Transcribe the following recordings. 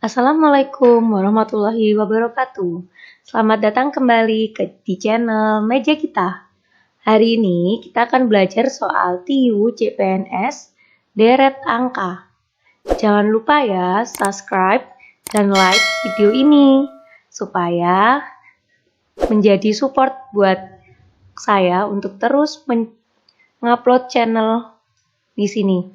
Assalamualaikum warahmatullahi wabarakatuh. Selamat datang kembali di channel Meja Kita. Hari ini kita akan belajar soal TIU CPNS deret angka. Jangan lupa ya subscribe dan like video ini supaya menjadi support buat saya untuk terus mengupload channel di sini.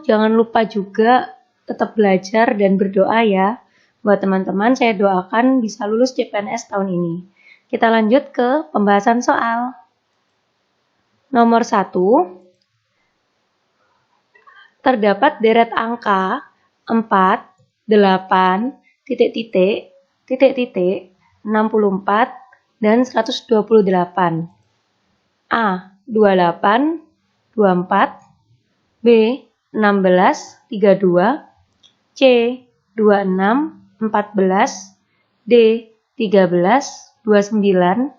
Jangan lupa juga tetap belajar dan berdoa ya. Buat teman-teman, saya doakan bisa lulus CPNS tahun ini. Kita lanjut ke pembahasan soal. Nomor 1. Terdapat deret angka 4, 8, titik, 64, dan 128. A. 28, 24, B. 16, 32, C. 26, 14, D. 13, 29,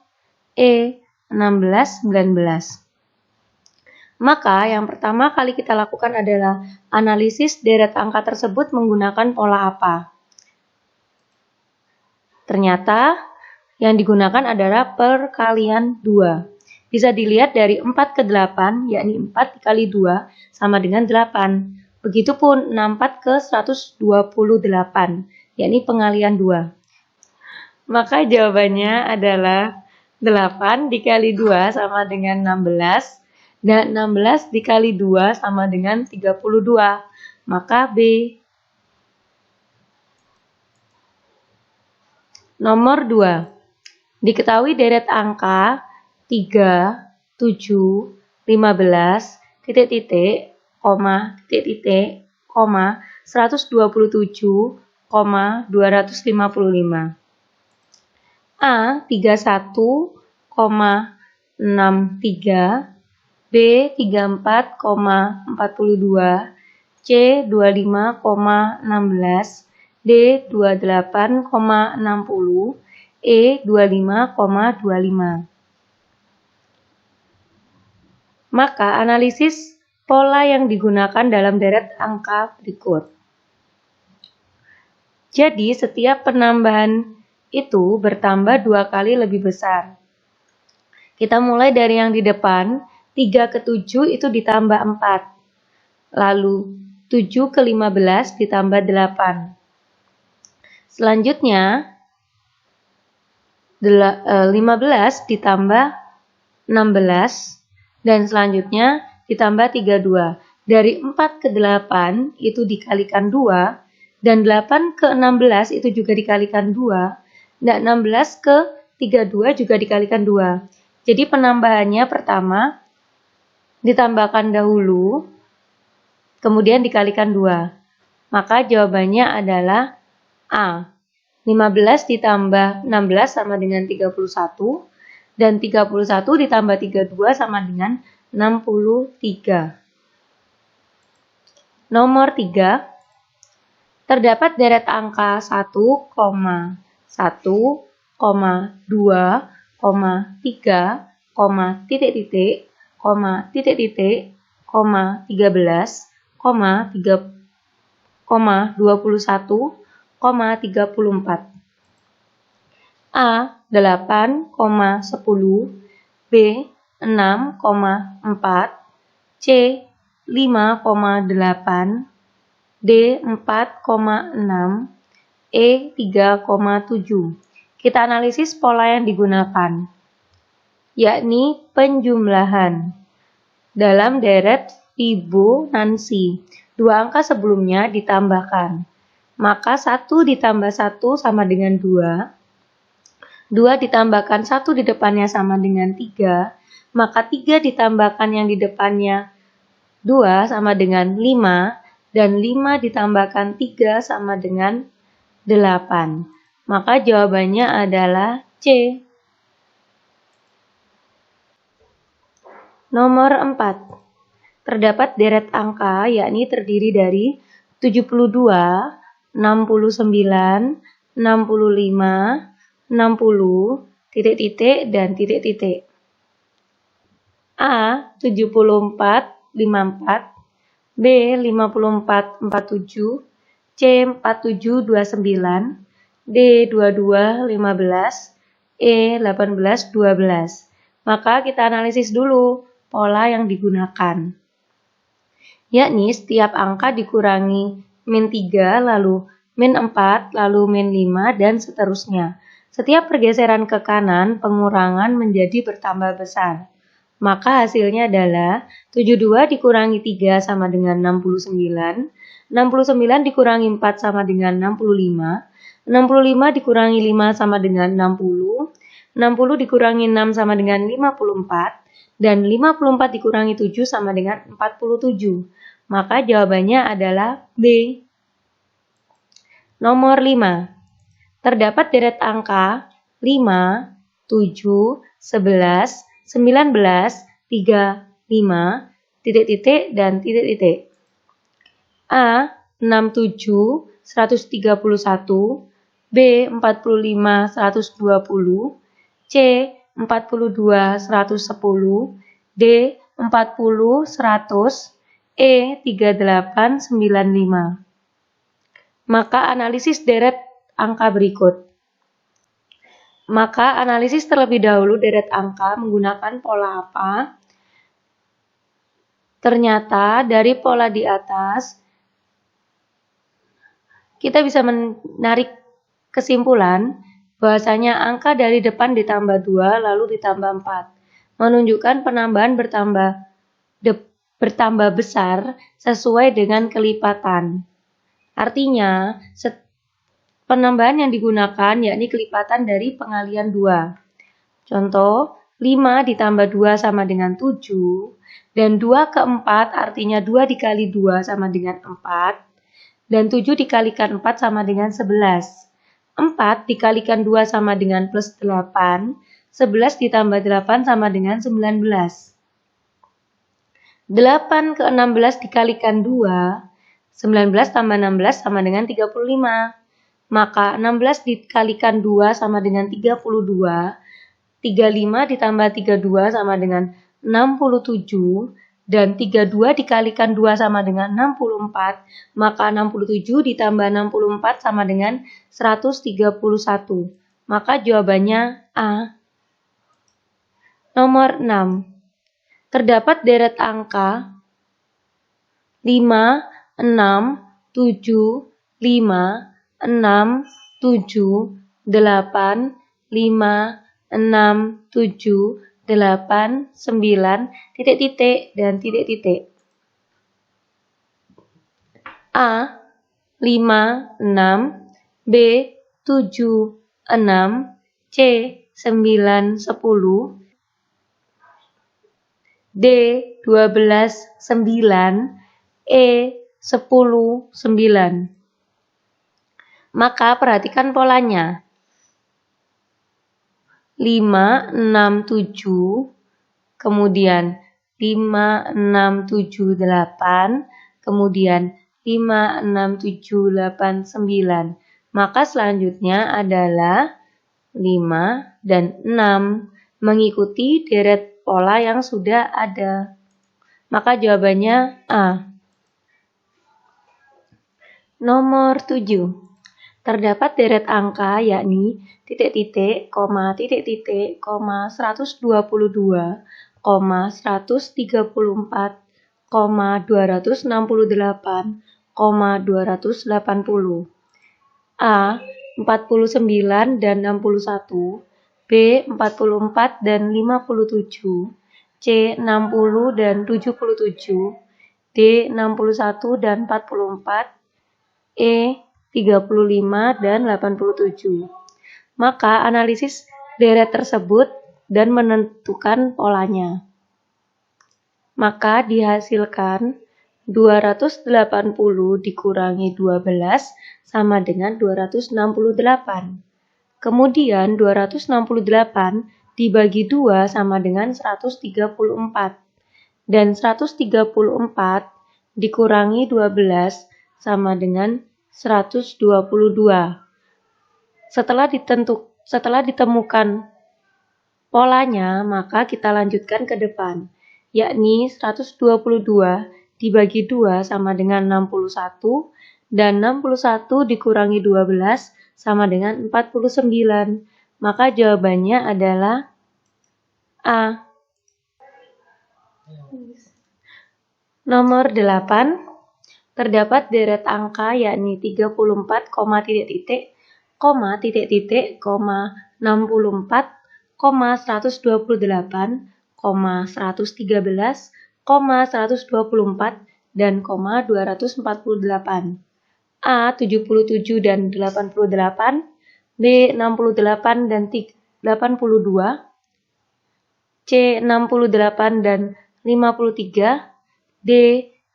E. 16, 19. Maka yang pertama kali kita lakukan adalah analisis deret angka tersebut menggunakan pola apa? Ternyata yang digunakan adalah perkalian 2. Bisa dilihat dari 4 ke 8, yakni 4 dikali 2 sama dengan 8. Begitupun 64 ke 128, yakni pengalian 2. Maka jawabannya adalah 8 dikali 2 sama dengan 16, dan 16 dikali 2 sama dengan 32. Maka B. Nomor 2. Diketahui deret angka 3, 7, 15, titik, 127, 255. A. 31,63, B. 34,42, C. 25,16, D. 28,60, E. 25,25. Maka analisis pola yang digunakan dalam deret angka berikut. Jadi setiap penambahan itu bertambah 2 kali lebih besar. Kita mulai dari yang di depan, 3 ke 7 itu ditambah 4. Lalu 7 ke 15 ditambah 8. Selanjutnya 15 ditambah 16. Dan selanjutnya ditambah 32. Dari 4 ke 8 itu dikalikan 2, dan 8 ke 16 itu juga dikalikan 2, dan 16 ke 32 juga dikalikan 2. Jadi penambahannya pertama ditambahkan dahulu, kemudian dikalikan 2. Maka jawabannya adalah A. 15 ditambah 16 sama dengan 31. Dan 31 ditambah 32 sama dengan 63. Nomor 3. Terdapat deret angka 1, 1, 2, 3, titik, 13, 21, 34. A. 8,10, B. 6,4, C. 5,8, D. 4,6, E. 3,7. Kita analisis pola yang digunakan, yakni penjumlahan. Dalam deret Fibonacci, 2 angka sebelumnya ditambahkan. Maka 1 ditambah 1 sama dengan 2. 2 ditambahkan 1 di depannya sama dengan 3, maka 3 ditambahkan yang di depannya 2 sama dengan 5, dan 5 ditambahkan 3 sama dengan 8. Maka jawabannya adalah C. Nomor 4. Terdapat deret angka yakni terdiri dari 72, 69, 65, 60, titik, dan titik. A. 74, 54, B. 54, 47, C. C 4729, D 2215, E 1812. Maka kita analisis dulu pola yang digunakan. Yakni setiap angka dikurangi min 3, lalu min 4, lalu min 5, dan seterusnya. Setiap pergeseran ke kanan, pengurangan menjadi bertambah besar. Maka hasilnya adalah 72 dikurangi 3 sama dengan 69, 69 dikurangi 4 sama dengan 65, 65 dikurangi 5 sama dengan 60, 60 dikurangi 6 sama dengan 54, dan 54 dikurangi 7 sama dengan 47. Maka jawabannya adalah B. Nomor 5. Terdapat deret angka 5, 7, 11, 19, 35, titik-titik, dan titik-titik. A. 67, 131, B. 45, 120, C. 42, 110, D. 40, 100, E. 3895. Maka analisis deret angka berikut. Maka analisis terlebih dahulu deret angka menggunakan pola apa? Ternyata dari pola di atas kita bisa menarik kesimpulan bahwasanya angka dari depan ditambah 2 lalu ditambah 4 menunjukkan penambahan bertambah besar sesuai dengan kelipatan. Artinya, penambahan yang digunakan yakni kelipatan dari pengalian 2. Contoh, 5 ditambah 2 sama dengan 7, dan 2 ke 4 artinya 2 dikali 2 sama dengan 4, dan 7 dikalikan 4 sama dengan 11. 4 dikalikan 2 sama dengan plus 8, 11 ditambah 8 sama dengan 19. 8 ke 16 dikalikan 2, 19 tambah 16 sama dengan 35. Maka 16 dikalikan 2 sama dengan 32, 35 ditambah 32 sama dengan 67, dan 32 dikalikan 2 sama dengan 64, maka 67 ditambah 64 sama dengan 131. Maka jawabannya A. Nomor 6. Terdapat deret angka 5, 6, 7, 5, 6, 7, 8, 5, 6, 7, 8, 9, titik-titik, dan titik-titik. A. 5, 6, B. 7, 6, C. 9, 10, D. 12, 9, E. 10, 9. Maka perhatikan polanya. 5, 6, 7, kemudian 5, 6, 7, 8, kemudian 5, 6, 7, 8, 9. Maka selanjutnya adalah 5 dan 6 mengikuti deret pola yang sudah ada. Maka jawabannya A. Nomor 7. Terdapat deret angka yakni titik-titik, koma, titik-titik, koma, 122, koma, 134, koma, 268, koma, 280. A. 49 dan 61, B. 44 dan 57, C. 60 dan 77, D. 61 dan 44, E. 35 dan 87. Maka analisis deret tersebut dan menentukan polanya. Maka dihasilkan 280 dikurangi 12 sama dengan 268. Kemudian 268 dibagi 2 sama dengan 134. Dan 134 dikurangi 12 sama dengan 122. Setelah ditemukan polanya, maka kita lanjutkan ke depan, yakni 122 dibagi 2 sama dengan 61, Dan 61 dikurangi 12 sama dengan 49. Maka jawabannya adalah A. Nomor 8. Terdapat deret angka yakni 34, titik-titik, 64, 128, 113, 124, dan 248. A. 77 dan 88, B. 68 dan 82, C. 68 dan 53, D.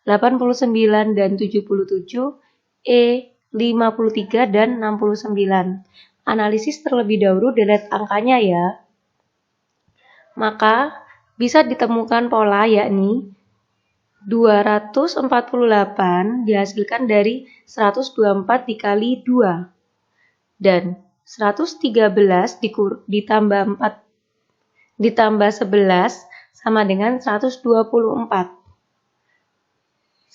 89 dan 77, E. 53 dan 69. Analisis terlebih dahulu deret angkanya ya. Maka bisa ditemukan pola yakni 248 dihasilkan dari 124 dikali 2. Dan 113 ditambah 11 sama dengan 124.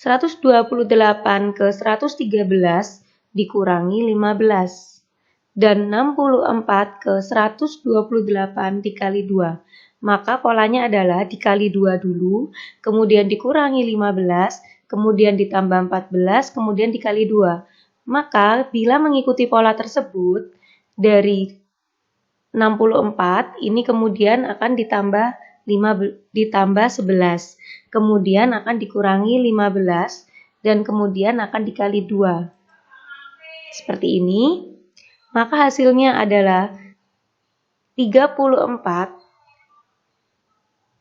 128 ke 113 dikurangi 15. Dan 64 ke 128 dikali 2. Maka polanya adalah dikali 2 dulu, kemudian dikurangi 15, kemudian ditambah 14, kemudian dikali 2. Maka bila mengikuti pola tersebut, dari 64 ini kemudian akan ditambah 11, kemudian akan dikurangi 15, dan kemudian akan dikali 2. Seperti ini. Maka hasilnya adalah 34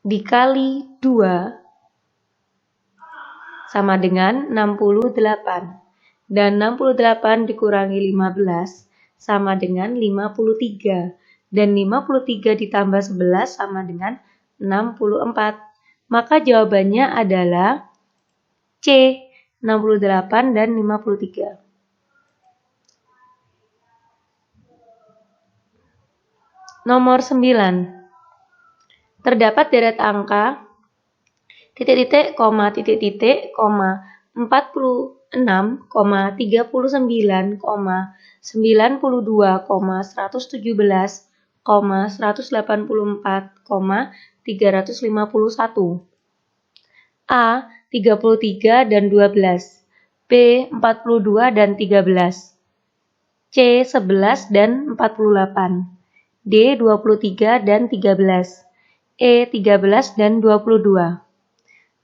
dikali 2 sama dengan 68. Dan 68 dikurangi 15 sama dengan 53. Dan 53 ditambah 11 sama dengan 64. Maka jawabannya adalah C. 68 dan 53. Nomor 9. Terdapat deret angka titik-titik, titik-titik, 46, 39, 92, 117, 184, 351. A. 33 dan 12, B. 42 dan 13, C. 11 dan 48, D. 23 dan 13, E. 13 dan 22.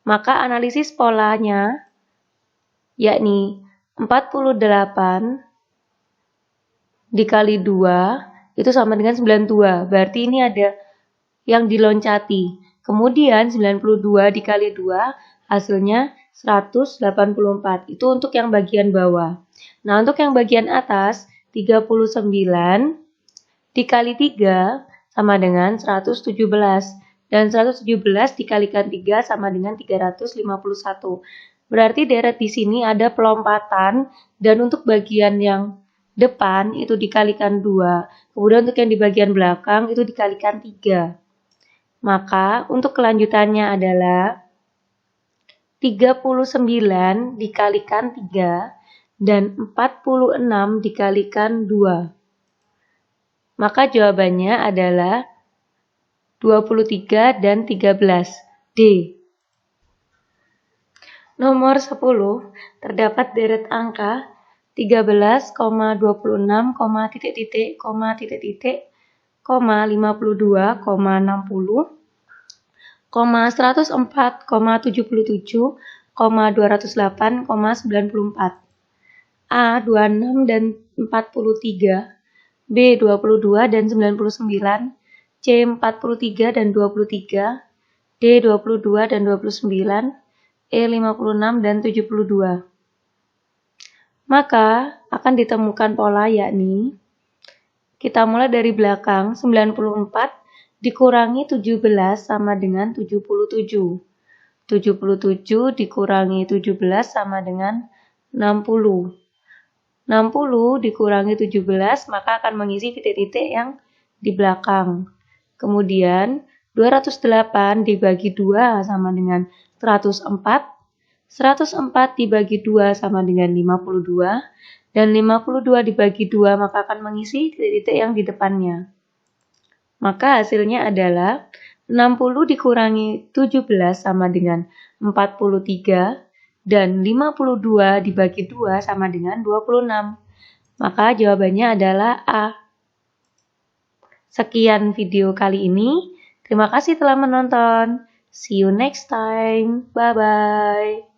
Maka analisis polanya yakni 48 dikali 2 itu sama dengan 92. Berarti ini ada yang diloncati. Kemudian 92 dikali 2 hasilnya 184. Itu untuk yang bagian bawah. Nah, untuk yang bagian atas 39 dikali 3 sama dengan 117. Dan 117 dikalikan 3 sama dengan 351. Berarti deret di sini ada pelompatan, dan untuk bagian yang depan itu dikalikan 2. Kemudian untuk yang di bagian belakang itu dikalikan 3. Maka untuk kelanjutannya adalah 39 dikalikan 3 dan 46 dikalikan 2. Maka jawabannya adalah 23 dan 13. D. Nomor 10. Terdapat deret angka 13,26, titik-titik, titik-titik, 52,60, 104,77, 208,94. A. 26 dan 43, B. 22 dan 99, C. 43 dan 23, D. 22 dan 29, E. 56 dan 72. Maka akan ditemukan pola yakni kita mulai dari belakang. 94 dikurangi 17 sama dengan 77. 77 dikurangi 17 sama dengan 60. 60 dikurangi 17 maka akan mengisi titik-titik yang di belakang. Kemudian 208 dibagi 2 sama dengan 104. 104 dibagi 2 sama dengan 52, dan 52 dibagi 2 maka akan mengisi titik-titik yang di depannya. Maka hasilnya adalah 60 dikurangi 17 sama dengan 43, dan 52 dibagi 2 sama dengan 26. Maka jawabannya adalah A. Sekian video kali ini. Terima kasih telah menonton. See you next time. Bye-bye.